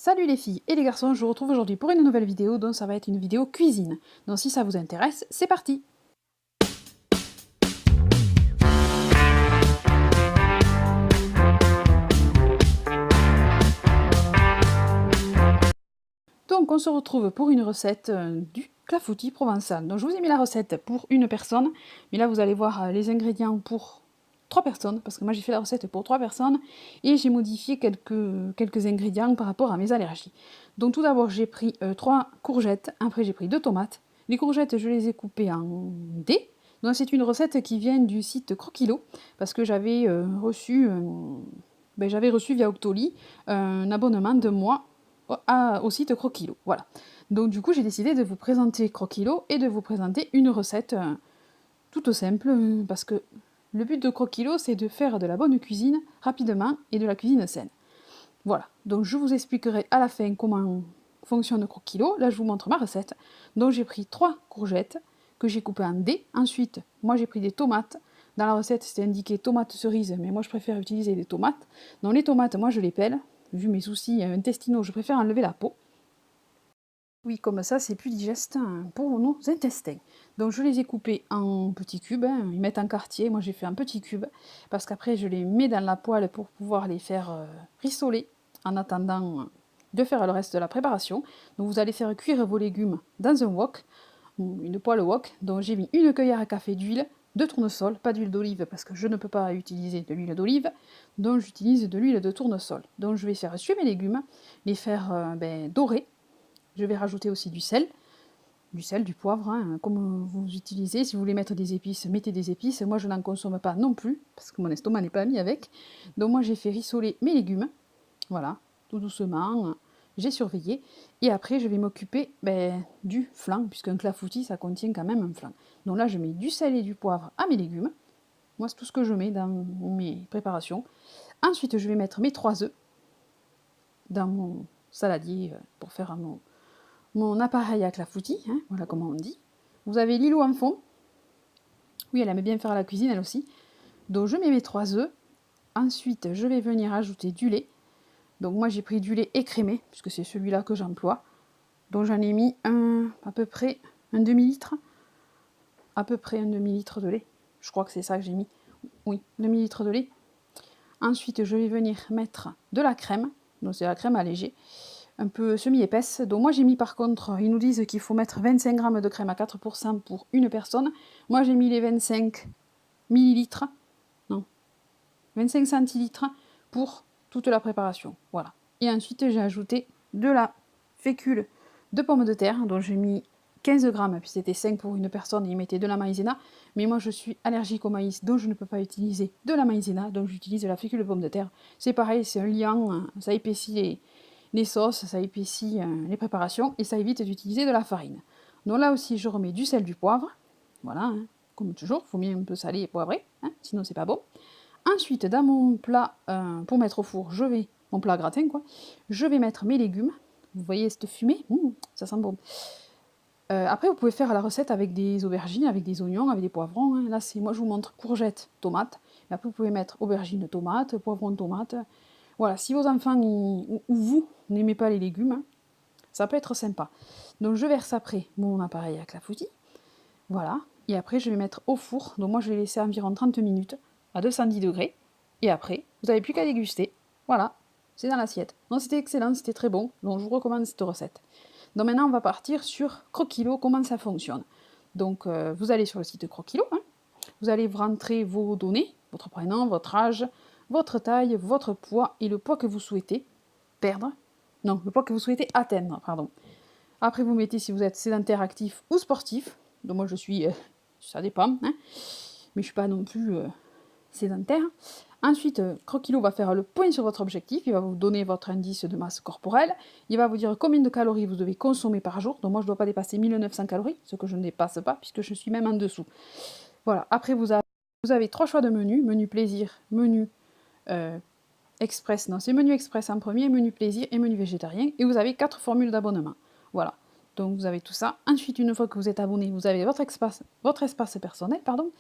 Salut les filles et les garçons, je vous retrouve aujourd'hui pour une nouvelle vidéo, donc ça va être une vidéo cuisine. Donc si ça vous intéresse, c'est parti! Donc on se retrouve pour une recette du clafoutis provençal. Donc je vous ai mis la recette pour une personne, mais là vous allez voir les ingrédients pour 3 personnes, parce que moi j'ai fait la recette pour 3 personnes, et j'ai modifié quelques ingrédients par rapport à mes allergies. Donc tout d'abord j'ai pris 3 courgettes, après j'ai pris 2 tomates. Les courgettes je les ai coupées en dés. Donc c'est une recette qui vient du site Croquilo, parce que j'avais reçu via Octoly un abonnement de mois au site Croquilo. Voilà. Donc du coup, j'ai décidé de vous présenter Croquilo et de vous présenter une recette toute simple, parce que le but de Croquilo, c'est de faire de la bonne cuisine rapidement et de la cuisine saine. Voilà. Donc je vous expliquerai à la fin comment fonctionne Croquilo. Là, je vous montre ma recette. Donc j'ai pris 3 courgettes que j'ai coupées en dés. Ensuite, moi j'ai pris des tomates. Dans la recette, c'était indiqué tomates cerises, mais moi je préfère utiliser des tomates. Donc les tomates, moi je les pèle. Vu mes soucis intestinaux, je préfère enlever la peau. Oui, comme ça, c'est plus digeste pour nos intestins. Donc je les ai coupés en petits cubes, ils mettent en quartier, moi j'ai fait un petit cube, parce qu'après je les mets dans la poêle pour pouvoir les faire rissoler, en attendant de faire le reste de la préparation. Donc vous allez faire cuire vos légumes dans un wok, une poêle wok, donc j'ai mis une cuillère à café d'huile, de tournesol, pas d'huile d'olive parce que je ne peux pas utiliser de l'huile d'olive, donc j'utilise de l'huile de tournesol. Donc je vais faire suer mes légumes, les faire dorer. Je vais rajouter aussi du sel, du poivre, comme vous utilisez. Si vous voulez mettre des épices, mettez des épices. Moi, je n'en consomme pas non plus, parce que mon estomac n'est pas mis avec. Donc moi, j'ai fait rissoler mes légumes, voilà, tout doucement. J'ai surveillé. Et après, je vais m'occuper du flan, puisqu'un clafoutis, ça contient quand même un flan. Donc là, je mets du sel et du poivre à mes légumes. Moi, c'est tout ce que je mets dans mes préparations. Ensuite, je vais mettre mes 3 œufs dans mon saladier pour faire mon appareil à clafoutis, voilà comment on dit. Vous avez Lilou en fond. Oui, elle aime bien faire la cuisine, elle aussi. Donc je mets mes 3 œufs. Ensuite, je vais venir ajouter du lait. Donc moi, j'ai pris du lait écrémé, puisque c'est celui-là que j'emploie. Donc j'en ai mis à peu près un demi-litre. À peu près un demi-litre de lait. Je crois que c'est ça que j'ai mis. Oui, demi-litre de lait. Ensuite, je vais venir mettre de la crème. Donc c'est la crème allégée, un peu semi-épaisse. Donc moi j'ai mis par contre, ils nous disent qu'il faut mettre 25 g de crème à 4% pour une personne. Moi j'ai mis les 25 millilitres, non, 25 centilitres pour toute la préparation. Voilà. Et ensuite j'ai ajouté de la fécule de pommes de terre, dont j'ai mis 15 g, puis c'était 5 pour une personne, et ils mettaient de la maïzena. Mais moi je suis allergique au maïs, donc je ne peux pas utiliser de la maïzena, donc j'utilise de la fécule de pommes de terre. C'est pareil, c'est un liant, ça épaissit les sauces, ça épaissit les préparations, et ça évite d'utiliser de la farine. Donc là aussi je remets du sel, du poivre, voilà, comme toujours, il faut bien un peu saler et poivrer, sinon c'est pas bon. Ensuite, dans mon plat, pour mettre au four, mon plat gratin quoi, je vais mettre mes légumes. Vous voyez cette fumée, ça sent bon. Après, vous pouvez faire la recette avec des aubergines, avec des oignons, avec des poivrons. Là, moi, je vous montre courgettes, tomates. Et après, vous pouvez mettre aubergines, tomates, poivrons, tomates. Voilà, si vos enfants ou vous n'aimez pas les légumes, ça peut être sympa. Donc, je verse après mon appareil à clafoutis. Voilà. Et après, je vais mettre au four. Donc, moi, je vais laisser environ 30 minutes à 210 degrés. Et après, vous n'avez plus qu'à déguster. Voilà, c'est dans l'assiette. Donc, c'était excellent, c'était très bon. Donc, je vous recommande cette recette. Donc maintenant, on va partir sur Croquilo, comment ça fonctionne. Donc vous allez sur le site Croquilo, vous allez vous rentrer vos données, votre prénom, votre âge, votre taille, votre poids et le poids que vous souhaitez perdre. Non, le poids que vous souhaitez atteindre, pardon. Après, vous mettez si vous êtes sédentaire, actif ou sportif. Donc moi, je suis, ça dépend, mais je ne suis pas non plus sédentaire. Ensuite, Croquilo va faire le point sur votre objectif, il va vous donner votre indice de masse corporelle, il va vous dire combien de calories vous devez consommer par jour, donc moi je ne dois pas dépasser 1900 calories, ce que je ne dépasse pas puisque je suis même en dessous. Voilà, après vous avez 3 choix de menu, menu plaisir, menu express, non c'est menu express en premier, menu plaisir et menu végétarien, et vous avez 4 formules d'abonnement. Voilà, donc vous avez tout ça. Ensuite, une fois que vous êtes abonné, vous avez votre espace personnel, pardon,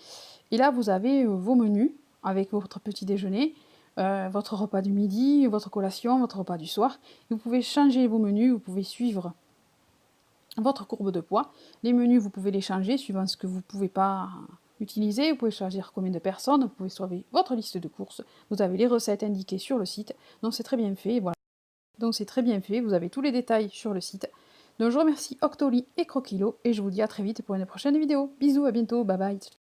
et là vous avez vos menus, avec votre petit déjeuner, votre repas du midi, votre collation, votre repas du soir. Et vous pouvez changer vos menus, vous pouvez suivre votre courbe de poids. Les menus, vous pouvez les changer suivant ce que vous ne pouvez pas utiliser. Vous pouvez choisir combien de personnes, vous pouvez sauver votre liste de courses. Vous avez les recettes indiquées sur le site. Donc c'est très bien fait. Voilà. Donc c'est très bien fait. Vous avez tous les détails sur le site. Donc je remercie Octoly et Croquilo et je vous dis à très vite pour une prochaine vidéo. Bisous, à bientôt, bye bye.